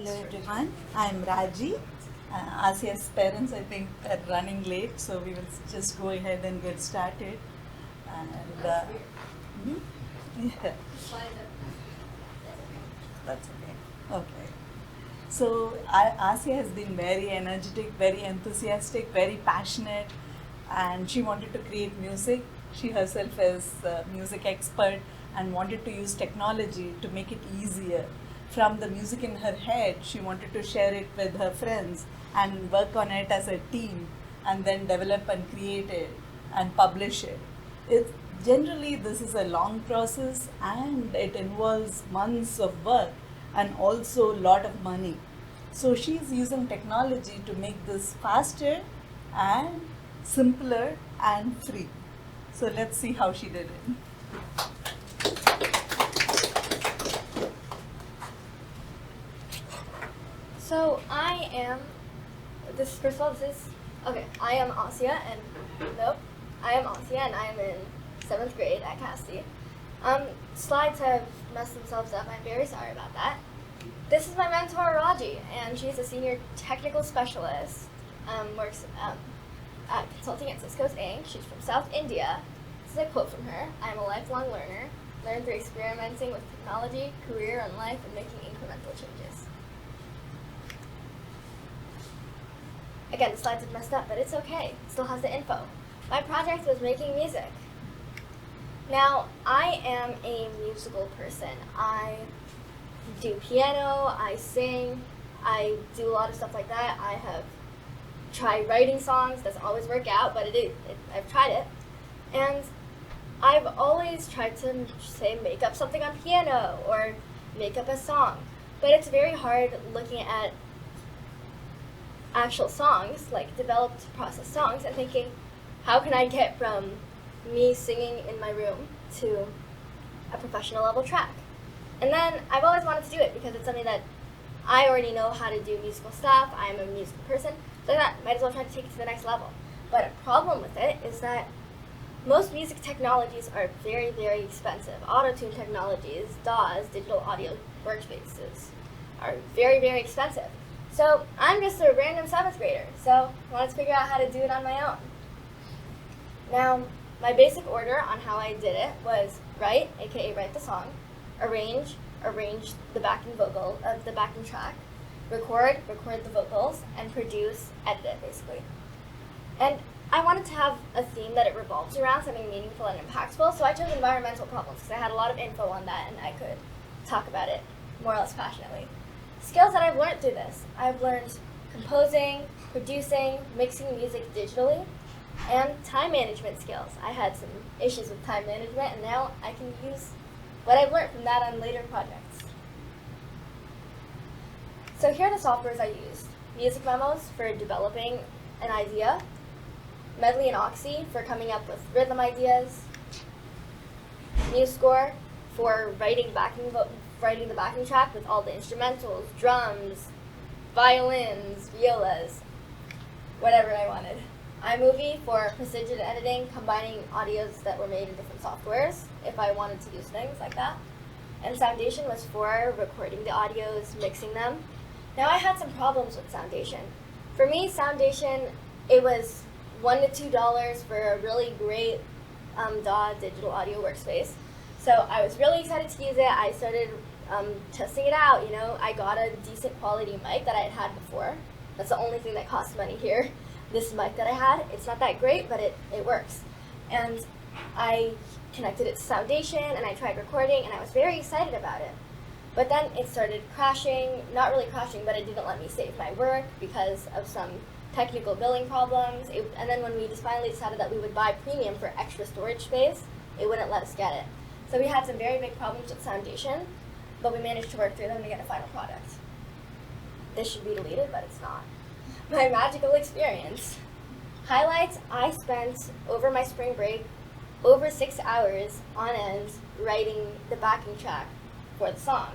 Hello everyone, I'm Raji. Aasiya's parents, I think, are running late, so we will just go ahead and get started. And mhm. Yeah, that's okay. Okay. So Aasiya has been very energetic, very enthusiastic, very passionate, and she wanted to create music. She herself is a music expert and wanted to use technology to make it easier. From the music in her head, she wanted to share it with her friends and work on it as a team, and then develop and create it and publish it. It generally this is a long process and it involves months of work and also a lot of money. So she's using technology to make this faster and simpler and free. So let's see how she did it. So I am, first of all, I am Aasiya and, nope, I am Aasiya and I am in 7th grade at Castilleja. Slides have messed themselves up, I'm very sorry about that. This is my mentor, Raji, and she's a senior technical specialist, works at consulting at Cisco's Inc. She's from South India. This is a quote from her: "I am a lifelong learner, learn through experimenting with technology, career, and life, and making incremental changes." Again, the slides have messed up, but it's okay. It still has the info. My project was making music. Now, I am a musical person. I do piano, I sing, I do a lot of stuff like that. I have tried writing songs. Doesn't always work out, but I've tried it. And I've always tried to, say, make up something on piano or make up a song. But it's very hard looking at actual songs, like developed process songs, and thinking, how can I get from me singing in my room to a professional level track? And then I've always wanted to do it because it's something that I already know how to do musical stuff. I'm a musical person, so I thought might as well try to take it to the next level. But a problem with it is that most music technologies are very, very expensive. Auto-tune technologies, DAWs, digital audio workspaces, are very, very expensive. So I'm just a random 7th grader, so I wanted to figure out how to do it on my own. Now, my basic order on how I did it was write, aka write the song, arrange the backing vocal of the backing track, record the vocals, and produce, edit it, basically. And I wanted to have a theme that it revolves around, something meaningful and impactful, so I chose environmental problems because I had a lot of info on that and I could talk about it more or less passionately. Skills that I've learned through this: I've learned composing, producing, mixing music digitally, and time management skills. I had some issues with time management, and now I can use what I've learned from that on later projects. So here are the softwares I used: Music Memos for developing an idea, Medley and Oxy for coming up with rhythm ideas, MuseScore for writing the backing track with all the instrumentals, drums, violins, violas, whatever I wanted. iMovie for precision editing, combining audios that were made in different softwares if I wanted to use things like that. And Foundation was for recording the audios, mixing them. Now I had some problems with Foundation. For me, Foundation, it was $1 to $2 for a really great DAW digital audio workspace. So I was really excited to use it. I started testing it out. I got a decent quality mic that I had before. That's the only thing that costs money here. This mic that I had, it's not that great, but it works. And I connected it to Foundation, and I tried recording, and I was very excited about it. But then it started crashing, not really crashing, but it didn't let me save my work because of some technical billing problems. And then when we just finally decided that we would buy premium for extra storage space, it wouldn't let us get it. So we had some very big problems with Foundation, but we managed to work through them to get a final product. This should be deleted, but it's not. My magical experience. Highlights: I spent, over my spring break, over 6 hours on end writing the backing track for the song.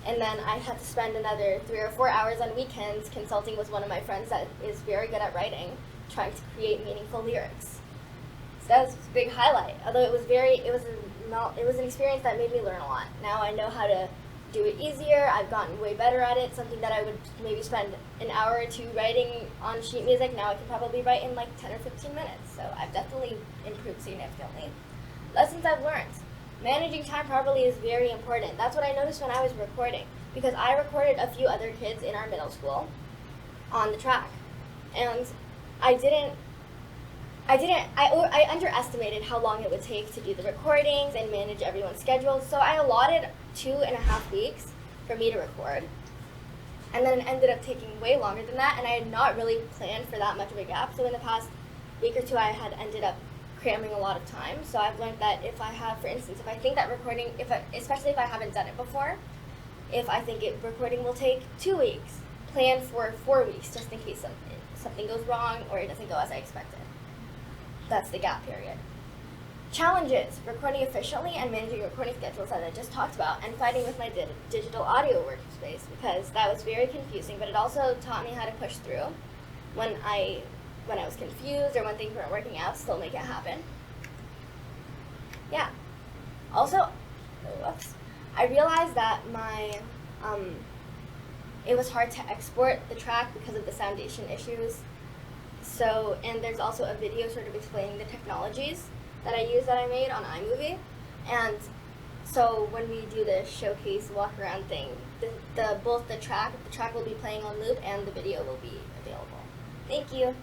And then I had to spend another 3 or 4 hours on weekends consulting with one of my friends that is very good at writing, trying to create meaningful lyrics. So that was a big highlight. Although it was an experience that made me learn a lot. Now I know how to do it easier. I've gotten way better at it. Something that I would maybe spend an hour or two writing on sheet music, now I can probably write in like 10 or 15 minutes. So I've definitely improved significantly. Lessons I've learned. Managing time properly is very important. That's what I noticed when I was recording, because I recorded a few other kids in our middle school on the track, and I underestimated how long it would take to do the recordings and manage everyone's schedules, so I allotted 2.5 weeks for me to record. And then it ended up taking way longer than that, and I had not really planned for that much of a gap. So in the past week or two, I had ended up cramming a lot of time. So I've learned that if I have, for instance, if I think that recording, especially if I haven't done it before, if I think recording will take 2 weeks, plan for 4 weeks just in case something goes wrong or it doesn't go as I expected. That's the gap period. Challenges: recording efficiently and managing recording schedules, as I just talked about, and fighting with my digital audio workspace, because that was very confusing, but it also taught me how to push through when I was confused or when things weren't working out, still make it happen. Yeah. Also, I realized that it was hard to export the track because of the foundation issues. So, and there's also a video sort of explaining the technologies that I made on iMovie. And so when we do the showcase walk around thing, both the track will be playing on loop and the video will be available. Thank you.